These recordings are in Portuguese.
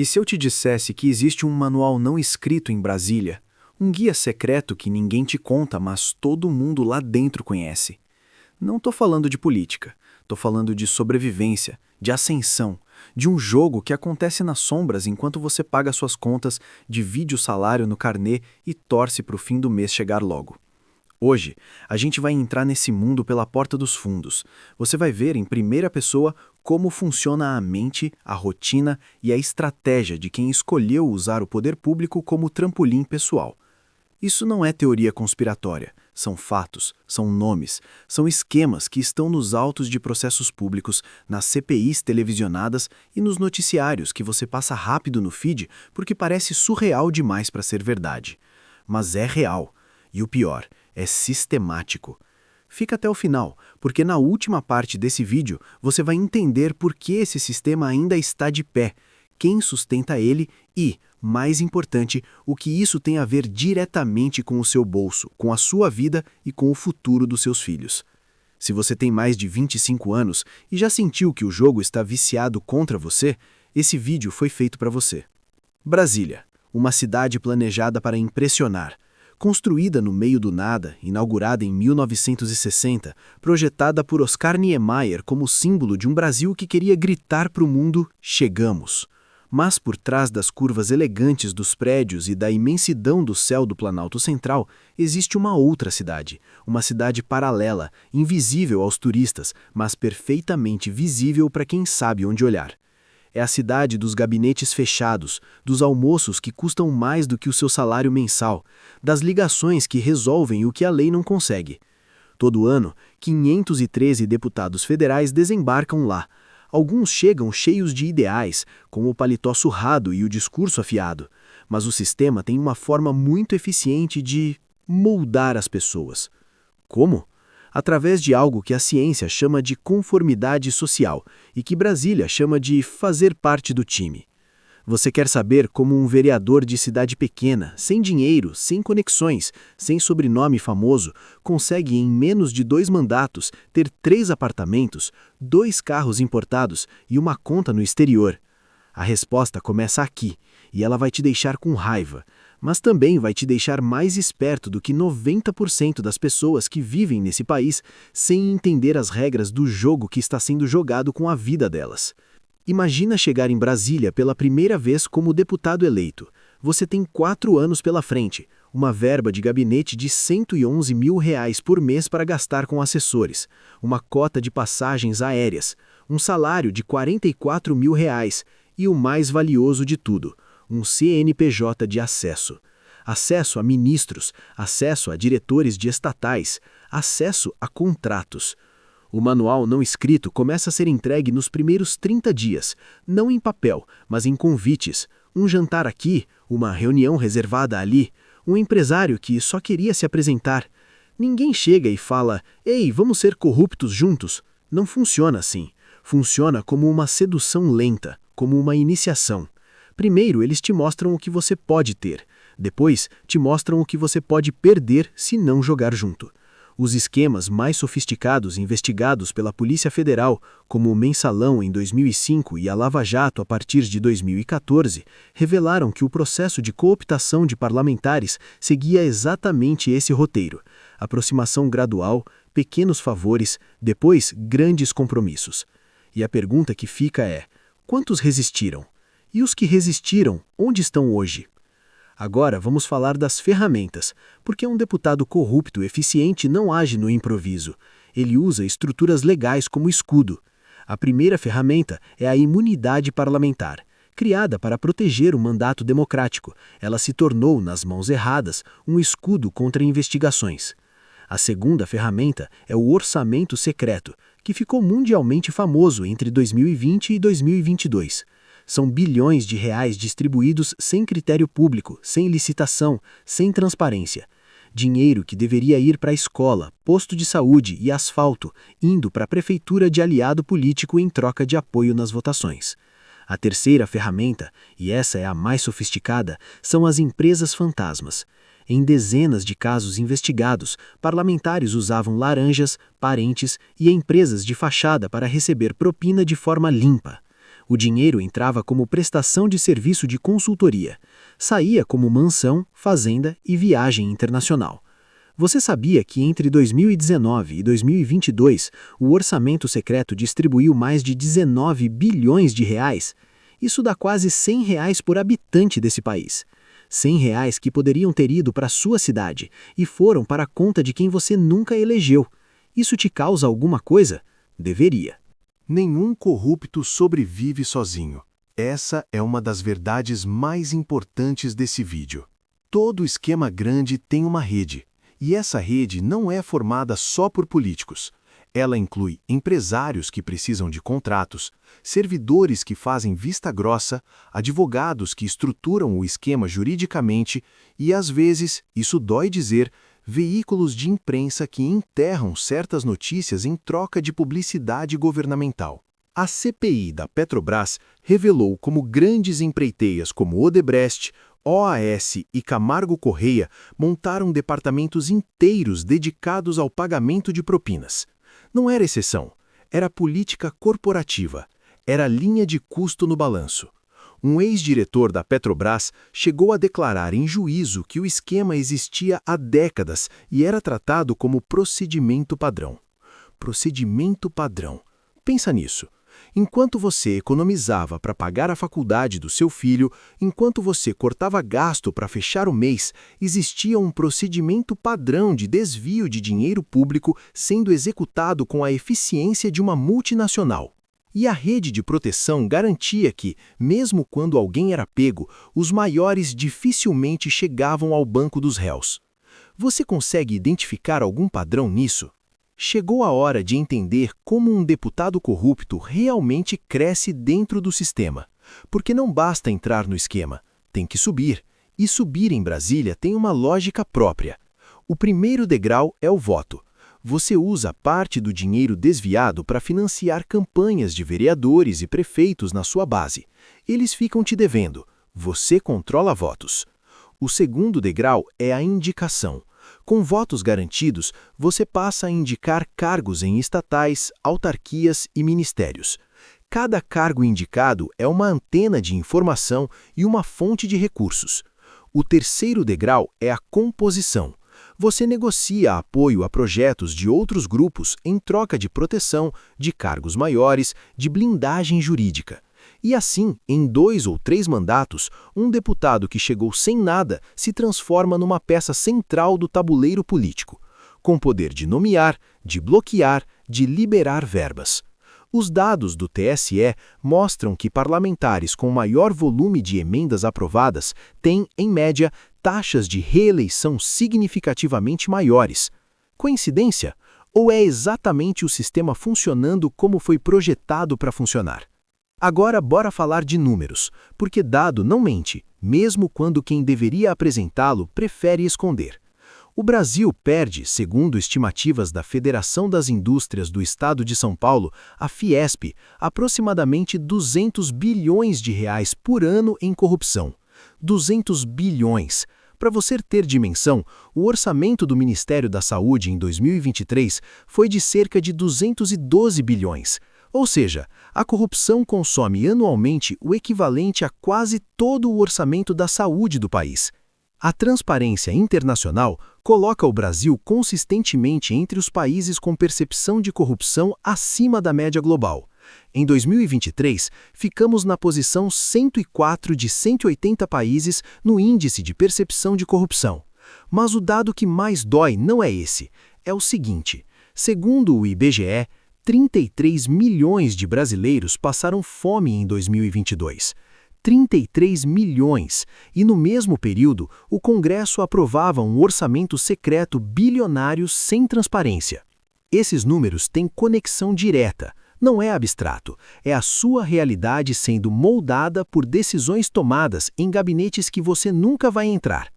E se eu te dissesse que existe um manual não escrito em Brasília, um guia secreto que ninguém te conta, mas todo mundo lá dentro conhece? Não tô falando de política, tô falando de sobrevivência, de ascensão, de um jogo que acontece nas sombras enquanto você paga suas contas, divide o salário no carnê e torce para o fim do mês chegar logo. Hoje, a gente vai entrar nesse mundo pela porta dos fundos. Você vai ver em primeira pessoa como funciona a mente, a rotina e a estratégia de quem escolheu usar o poder público como trampolim pessoal. Isso não é teoria conspiratória, são fatos, são nomes, são esquemas que estão nos autos de processos públicos, nas CPIs televisionadas e nos noticiários que você passa rápido no feed porque parece surreal demais para ser verdade. Mas é real. E o pior, é sistemático. Fica até o final, porque na última parte desse vídeo você vai entender por que esse sistema ainda está de pé, quem sustenta ele e, mais importante, o que isso tem a ver diretamente com o seu bolso, com a sua vida e com o futuro dos seus filhos. Se você tem mais de 25 anos e já sentiu que o jogo está viciado contra você, esse vídeo foi feito para você. Brasília, uma cidade planejada para impressionar. Construída no meio do nada, inaugurada em 1960, projetada por Oscar Niemeyer como símbolo de um Brasil que queria gritar para o mundo: chegamos. Mas por trás das curvas elegantes dos prédios e da imensidão do céu do Planalto Central, existe uma outra cidade, uma cidade paralela, invisível aos turistas, mas perfeitamente visível para quem sabe onde olhar. É a cidade dos gabinetes fechados, dos almoços que custam mais do que o seu salário mensal, das ligações que resolvem o que a lei não consegue. Todo ano, 513 deputados federais desembarcam lá. Alguns chegam cheios de ideais, com o paletó surrado e o discurso afiado, mas o sistema tem uma forma muito eficiente de moldar as pessoas. Como? Através de algo que a ciência chama de conformidade social e que Brasília chama de fazer parte do time. Você quer saber como um vereador de cidade pequena, sem dinheiro, sem conexões, sem sobrenome famoso, consegue em menos de 2 mandatos ter 3 apartamentos, 2 carros importados e uma conta no exterior? A resposta começa aqui, e ela vai te deixar com raiva, mas também vai te deixar mais esperto do que 90% das pessoas que vivem nesse país sem entender as regras do jogo que está sendo jogado com a vida delas. Imagina chegar em Brasília pela primeira vez como deputado eleito. Você tem 4 anos pela frente, uma verba de gabinete de R$111 mil por mês para gastar com assessores, uma cota de passagens aéreas, um salário de R$44 mil e o mais valioso de tudo, um CNPJ de acesso. Acesso a ministros, acesso a diretores de estatais, acesso a contratos. O manual não escrito começa a ser entregue nos primeiros 30 dias, não em papel, mas em convites. Um jantar aqui, uma reunião reservada ali, um empresário que só queria se apresentar. Ninguém chega e fala: "Ei, vamos ser corruptos juntos." Não funciona assim. Funciona como uma sedução lenta, como uma iniciação. Primeiro, eles te mostram o que você pode ter. Depois, te mostram o que você pode perder se não jogar junto. Os esquemas mais sofisticados investigados pela Polícia Federal, como o Mensalão em 2005 e a Lava Jato a partir de 2014, revelaram que o processo de cooptação de parlamentares seguia exatamente esse roteiro: aproximação gradual, pequenos favores, depois grandes compromissos. E a pergunta que fica é: quantos resistiram? E os que resistiram, onde estão hoje? Agora vamos falar das ferramentas, porque um deputado corrupto eficiente não age no improviso. Ele usa estruturas legais como escudo. A primeira ferramenta é a imunidade parlamentar. Criada para proteger o mandato democrático, ela se tornou, nas mãos erradas, um escudo contra investigações. A segunda ferramenta é o orçamento secreto, que ficou mundialmente famoso entre 2020 e 2022. São bilhões de reais distribuídos sem critério público, sem licitação, sem transparência. Dinheiro que deveria ir para a escola, posto de saúde e asfalto, indo para a prefeitura de aliado político em troca de apoio nas votações. A terceira ferramenta, e essa é a mais sofisticada, são as empresas fantasmas. Em dezenas de casos investigados, parlamentares usavam laranjas, parentes e empresas de fachada para receber propina de forma limpa. O dinheiro entrava como prestação de serviço de consultoria, saía como mansão, fazenda e viagem internacional. Você sabia que entre 2019 e 2022 o orçamento secreto distribuiu mais de 19 bilhões de reais? Isso dá quase R$ 100 por habitante desse país. R$ 100 que poderiam ter ido para a sua cidade e foram para a conta de quem você nunca elegeu. Isso te causa alguma coisa? Deveria. Nenhum corrupto sobrevive sozinho. Essa é uma das verdades mais importantes desse vídeo. Todo esquema grande tem uma rede. E essa rede não é formada só por políticos. Ela inclui empresários que precisam de contratos, servidores que fazem vista grossa, advogados que estruturam o esquema juridicamente e, às vezes, isso dói dizer, veículos de imprensa que enterram certas notícias em troca de publicidade governamental. A CPI da Petrobras revelou como grandes empreiteias como Odebrecht, OAS e Camargo Correia montaram departamentos inteiros dedicados ao pagamento de propinas. Não era exceção, era política corporativa, era linha de custo no balanço. Um ex-diretor da Petrobras chegou a declarar em juízo que o esquema existia há décadas e era tratado como procedimento padrão. Procedimento padrão. Pensa nisso. Enquanto você economizava para pagar a faculdade do seu filho, enquanto você cortava gasto para fechar o mês, existia um procedimento padrão de desvio de dinheiro público sendo executado com a eficiência de uma multinacional. E a rede de proteção garantia que, mesmo quando alguém era pego, os maiores dificilmente chegavam ao banco dos réus. Você consegue identificar algum padrão nisso? Chegou a hora de entender como um deputado corrupto realmente cresce dentro do sistema. Porque não basta entrar no esquema, tem que subir. E subir em Brasília tem uma lógica própria. O primeiro degrau é o voto. Você usa parte do dinheiro desviado para financiar campanhas de vereadores e prefeitos na sua base. Eles ficam te devendo. Você controla votos. O segundo degrau é a indicação. Com votos garantidos, você passa a indicar cargos em estatais, autarquias e ministérios. Cada cargo indicado é uma antena de informação e uma fonte de recursos. O terceiro degrau é a composição. Você negocia apoio a projetos de outros grupos em troca de proteção, de cargos maiores, de blindagem jurídica. E assim, em 2 ou 3 mandatos, um deputado que chegou sem nada se transforma numa peça central do tabuleiro político, com poder de nomear, de bloquear, de liberar verbas. Os dados do TSE mostram que parlamentares com maior volume de emendas aprovadas têm, em média, taxas de reeleição significativamente maiores. Coincidência? Ou é exatamente o sistema funcionando como foi projetado para funcionar? Agora, bora falar de números, porque dado não mente, mesmo quando quem deveria apresentá-lo prefere esconder. O Brasil perde, segundo estimativas da Federação das Indústrias do Estado de São Paulo, a Fiesp, aproximadamente 200 bilhões de reais por ano em corrupção. 200 bilhões. Para você ter dimensão, o orçamento do Ministério da Saúde em 2023 foi de cerca de 212 bilhões. Ou seja, a corrupção consome anualmente o equivalente a quase todo o orçamento da saúde do país. A Transparência Internacional coloca o Brasil consistentemente entre os países com percepção de corrupção acima da média global. Em 2023, ficamos na posição 104 de 180 países no Índice de Percepção de Corrupção. Mas o dado que mais dói não é esse, é o seguinte: segundo o IBGE, 33 milhões de brasileiros passaram fome em 2022. 33 milhões. E no mesmo período, o Congresso aprovava um orçamento secreto bilionário sem transparência. Esses números têm conexão direta, não é abstrato, é a sua realidade sendo moldada por decisões tomadas em gabinetes que você nunca vai entrar.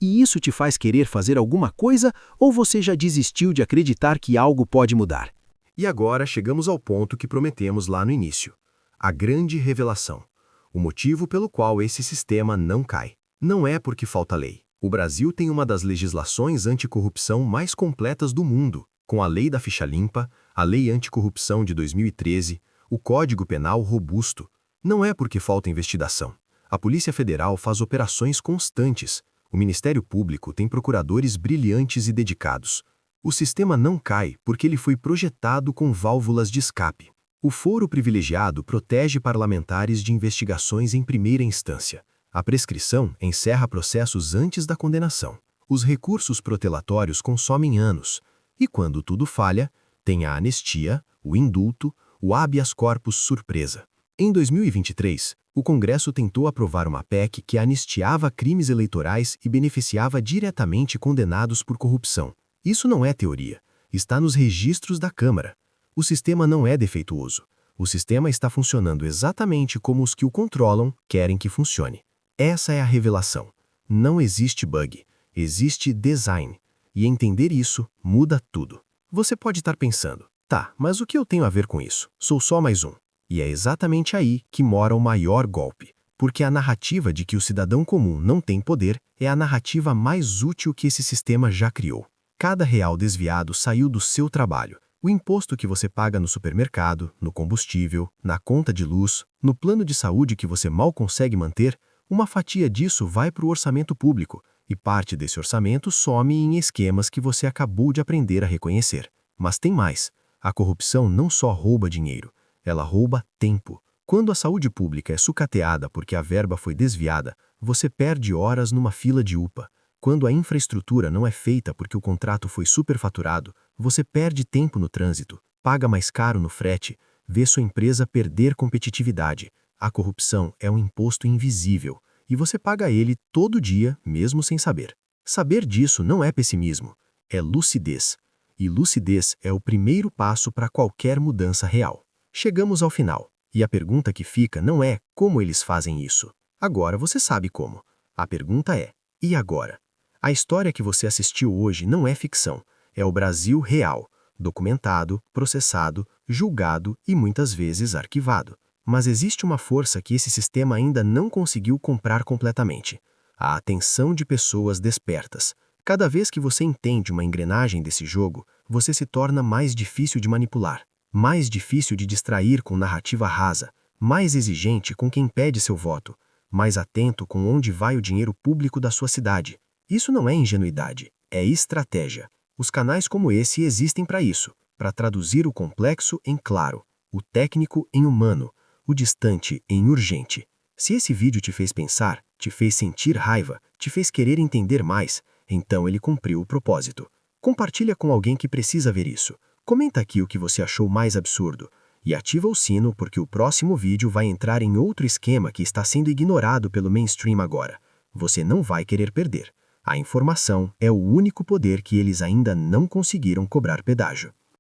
E isso te faz querer fazer alguma coisa ou você já desistiu de acreditar que algo pode mudar? E agora chegamos ao ponto que prometemos lá no início. A grande revelação. O motivo pelo qual esse sistema não cai. Não é porque falta lei. O Brasil tem uma das legislações anticorrupção mais completas do mundo, com a Lei da Ficha Limpa, a Lei Anticorrupção de 2013, o Código Penal robusto. Não é porque falta investigação. A Polícia Federal faz operações constantes. O Ministério Público tem procuradores brilhantes e dedicados. O sistema não cai porque ele foi projetado com válvulas de escape. O foro privilegiado protege parlamentares de investigações em primeira instância. A prescrição encerra processos antes da condenação. Os recursos protelatórios consomem anos. E quando tudo falha, tem a anistia, o indulto, o habeas corpus surpresa. Em 2023, o Congresso tentou aprovar uma PEC que anistiava crimes eleitorais e beneficiava diretamente condenados por corrupção. Isso não é teoria. Está nos registros da Câmara. O sistema não é defeituoso. O sistema está funcionando exatamente como os que o controlam querem que funcione. Essa é a revelação. Não existe bug. Existe design. E entender isso muda tudo. Você pode estar pensando, tá, mas o que eu tenho a ver com isso? Sou só mais um. E é exatamente aí que mora o maior golpe. Porque a narrativa de que o cidadão comum não tem poder é a narrativa mais útil que esse sistema já criou. Cada real desviado saiu do seu trabalho. O imposto que você paga no supermercado, no combustível, na conta de luz, no plano de saúde que você mal consegue manter, uma fatia disso vai para o orçamento público, e parte desse orçamento some em esquemas que você acabou de aprender a reconhecer. Mas tem mais. A corrupção não só rouba dinheiro, ela rouba tempo. Quando a saúde pública é sucateada porque a verba foi desviada, você perde horas numa fila de UPA. Quando a infraestrutura não é feita porque o contrato foi superfaturado, você perde tempo no trânsito, paga mais caro no frete, vê sua empresa perder competitividade. A corrupção é um imposto invisível, e você paga ele todo dia, mesmo sem saber. Saber disso não é pessimismo, é lucidez. E lucidez é o primeiro passo para qualquer mudança real. Chegamos ao final, e a pergunta que fica não é como eles fazem isso. Agora você sabe como. A pergunta é, e agora? A história que você assistiu hoje não é ficção, é o Brasil real, documentado, processado, julgado e muitas vezes arquivado. Mas existe uma força que esse sistema ainda não conseguiu comprar completamente: a atenção de pessoas despertas. Cada vez que você entende uma engrenagem desse jogo, você se torna mais difícil de manipular, mais difícil de distrair com narrativa rasa, mais exigente com quem pede seu voto, mais atento com onde vai o dinheiro público da sua cidade. Isso não é ingenuidade, é estratégia. Os canais como esse existem para isso, para traduzir o complexo em claro, o técnico em humano, o distante em urgente. Se esse vídeo te fez pensar, te fez sentir raiva, te fez querer entender mais, então ele cumpriu o propósito. Compartilha com alguém que precisa ver isso. Comenta aqui o que você achou mais absurdo. E ativa o sino porque o próximo vídeo vai entrar em outro esquema que está sendo ignorado pelo mainstream agora. Você não vai querer perder. A informação é o único poder que eles ainda não conseguiram cobrar pedágio.